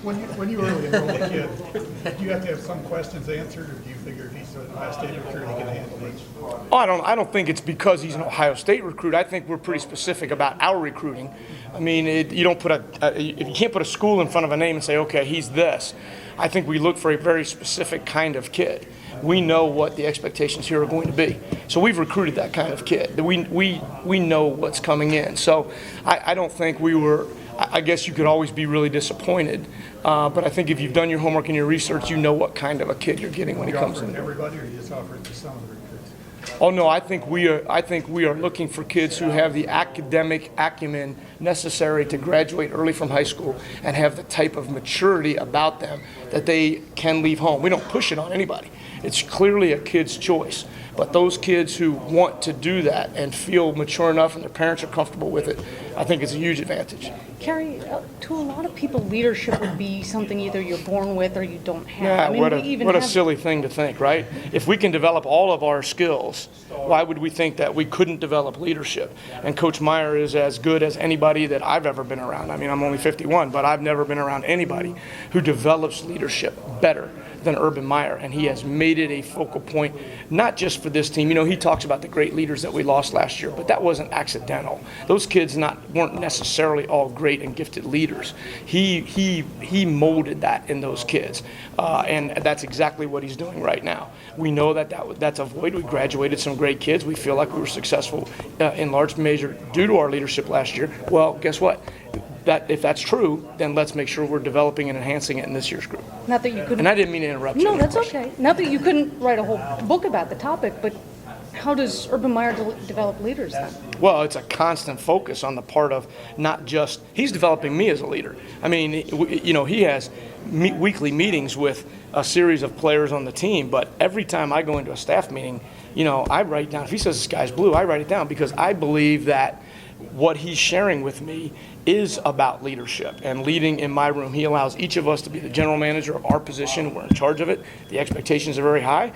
When you early enroll a kid, do you have to have some questions answered, or do you figure if he's an Ohio State recruit, he can handle it? Oh, I don't think it's because he's an Ohio State recruit. I think we're pretty specific about our recruiting. I mean, you don't put you can't put a school in front of a name and say, okay, he's this. I think we look for a very specific kind of kid. We know what the expectations here are going to be. So we've recruited that kind of kid. We know what's coming in. So I don't think we were. I guess you could always be really disappointed, but I think if you've done your homework and your research, you know what kind of a kid you're getting when he comes in. Everybody, or you just offer it to some of the recruits? Oh no, I think we are looking for kids who have the academic acumen necessary to graduate early from high school and have the type of maturity about them that they can leave home. We don't push it on anybody. It's clearly a kid's choice. But those kids who want to do that and feel mature enough and their parents are comfortable with it, I think it's a huge advantage. Kerry, to a lot of people, leadership would be something either you're born with or you don't have. Yeah, I mean, what a silly thing to think, right? If we can develop all of our skills, why would we think that we couldn't develop leadership? And Coach Meyer is as good as anybody that I've ever been around. I mean, I'm only 51, but I've never been around anybody who develops leadership better than Urban Meyer, and he has made it a focal point, not just for this team. You know, he talks about the great leaders that we lost last year, but that wasn't accidental. Those kids weren't necessarily all great and gifted leaders. He molded that in those kids, and that's exactly what he's doing right now. We know that's a void. We graduated some great kids. We feel like we were successful in large measure due to our leadership last year. Well, guess what? If that's true, then let's make sure we're developing and enhancing it in this year's group. Not that you couldn't. And I didn't mean to interrupt you. No, that's okay. Not that you couldn't write a whole book about the topic, but how does Urban Meyer develop leaders then? Well, it's a constant focus on the part of not just he's developing me as a leader. I mean, you know, he has weekly meetings with a series of players on the team, but every time I go into a staff meeting, you know, I write down, if he says the sky's blue, I write it down because I believe that what he's sharing with me is about leadership and leading in my room. He allows each of us to be the general manager of our position. We're in charge of it. The expectations are very high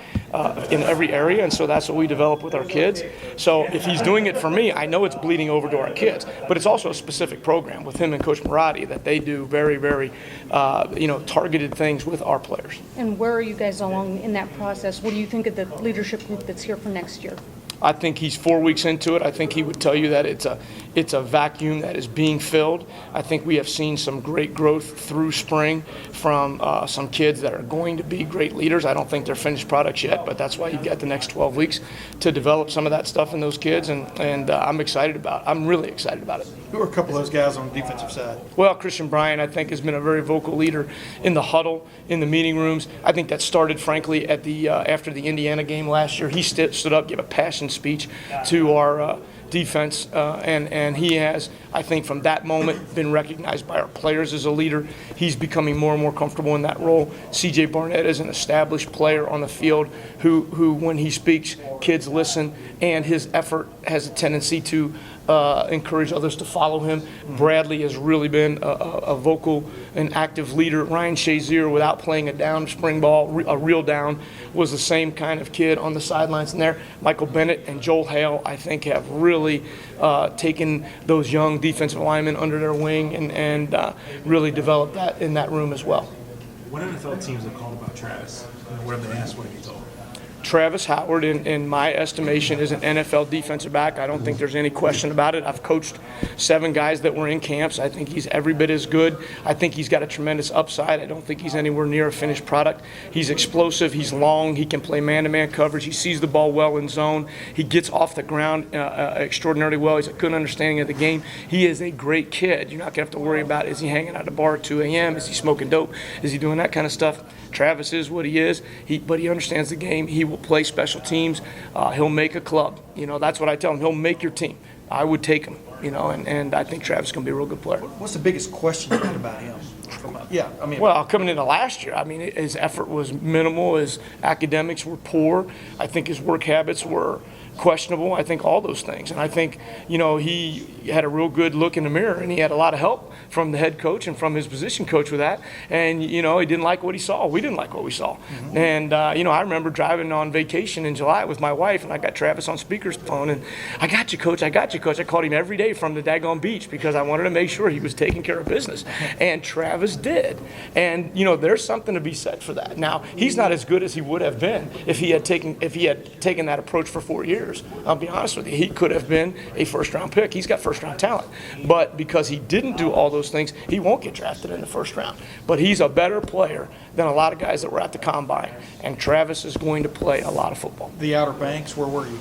in every area, and so that's what we develop with our kids. So if he's doing it for me, I know it's bleeding over to our kids, but it's also a specific program with him and Coach Marotti that they do very, very, targeted things with our players. And where are you guys along in that process? What do you think of the leadership group that's here for next year? I think he's 4 weeks into it. I think he would tell you that it's a vacuum that is being filled. I think we have seen some great growth through spring from some kids that are going to be great leaders. I don't think they're finished products yet, but that's why you've got the next 12 weeks to develop some of that stuff in those kids, and I'm excited about it. I'm really excited about it. Who are a couple of those guys on the defensive side? Well, Christian Bryant, I think, has been a very vocal leader in the huddle, in the meeting rooms. I think that started, frankly, at the after the Indiana game last year. He stood up, gave a passion speech to our defense, and he has, I think, from that moment been recognized by our players as a leader. He's becoming more and more comfortable in that role. C.J. Barnett is an established player on the field who when he speaks, kids listen, and his effort has a tendency to encourage others to follow him. Bradley has really been a vocal and active leader. Ryan Shazier, without playing a down spring ball, a real down, was the same kind of kid on the sidelines in there. Michael Bennett and Joel Hale, I think, have really taken those young defensive linemen under their wing and really developed that in that room as well. What NFL teams have called about Travis? What have they asked? What have you told? Travis Howard, in my estimation, is an NFL defensive back. I don't think there's any question about it. I've coached 7 guys that were in camps. I think he's every bit as good. I think he's got a tremendous upside. I don't think he's anywhere near a finished product. He's explosive. He's long. He can play man-to-man coverage. He sees the ball well in zone. He gets off the ground extraordinarily well. He's a good understanding of the game. He is a great kid. You're not going to have to worry about, is he hanging out at a bar at 2 a.m.? Is he smoking dope? Is he doing that kind of stuff? Travis is what he is, but he understands the game. He will play special teams. He'll make a club. You know, that's what I tell him. He'll make your team. I would take him, you know, and I think Travis is going to be a real good player. What's the biggest question you had about him? Well, coming into last year, I mean, his effort was minimal. His academics were poor. I think his work habits were questionable. I think all those things. And I think, he had a real good look in the mirror, and he had a lot of help from the head coach and from his position coach with that. And, he didn't like what he saw. We didn't like what we saw. And, I remember driving on vacation in July with my wife, and I got Travis on speaker's phone, and I got you, coach. I called him every day from the daggone beach because I wanted to make sure he was taking care of business. And Travis did. And, there's something to be said for that. Now, he's not as good as he would have been if he had taken that approach for 4 years. I'll be honest with you. He could have been a first-round pick. He's got first-round talent. But because he didn't do all those things, he won't get drafted in the first round. But he's a better player than a lot of guys that were at the combine. And Travis is going to play a lot of football. The Outer Banks, where were you?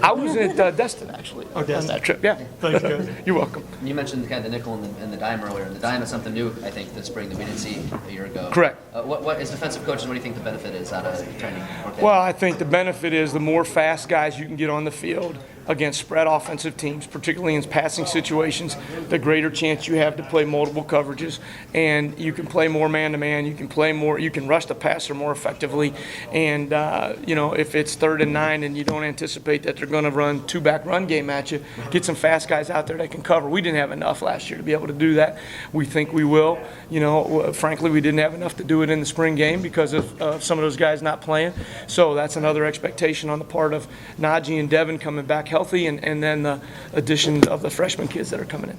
I was at Destin, actually, on that trip. Yeah. Thanks, guys. You're welcome. You mentioned kind of the nickel and the dime earlier, and the dime is something new, I think, this spring that we didn't see a year ago. Correct. What as defensive coaches, what do you think the benefit is out of trying to work that? Well, I think the benefit is the more fast guys you can get on the field against spread offensive teams, particularly in passing situations, the greater chance you have to play multiple coverages, and you can play more man-to-man. You can rush the passer more effectively, and if it's 3rd and 9 and you don't anticipate that they're going to run two-back run game at you, get some fast guys out there that can cover. We didn't have enough last year to be able to do that. We think we will. Frankly, we didn't have enough to do it in the spring game because of some of those guys not playing. So that's another expectation on the part of Najee and Devin coming back healthy, and then the addition of the freshman kids that are coming in.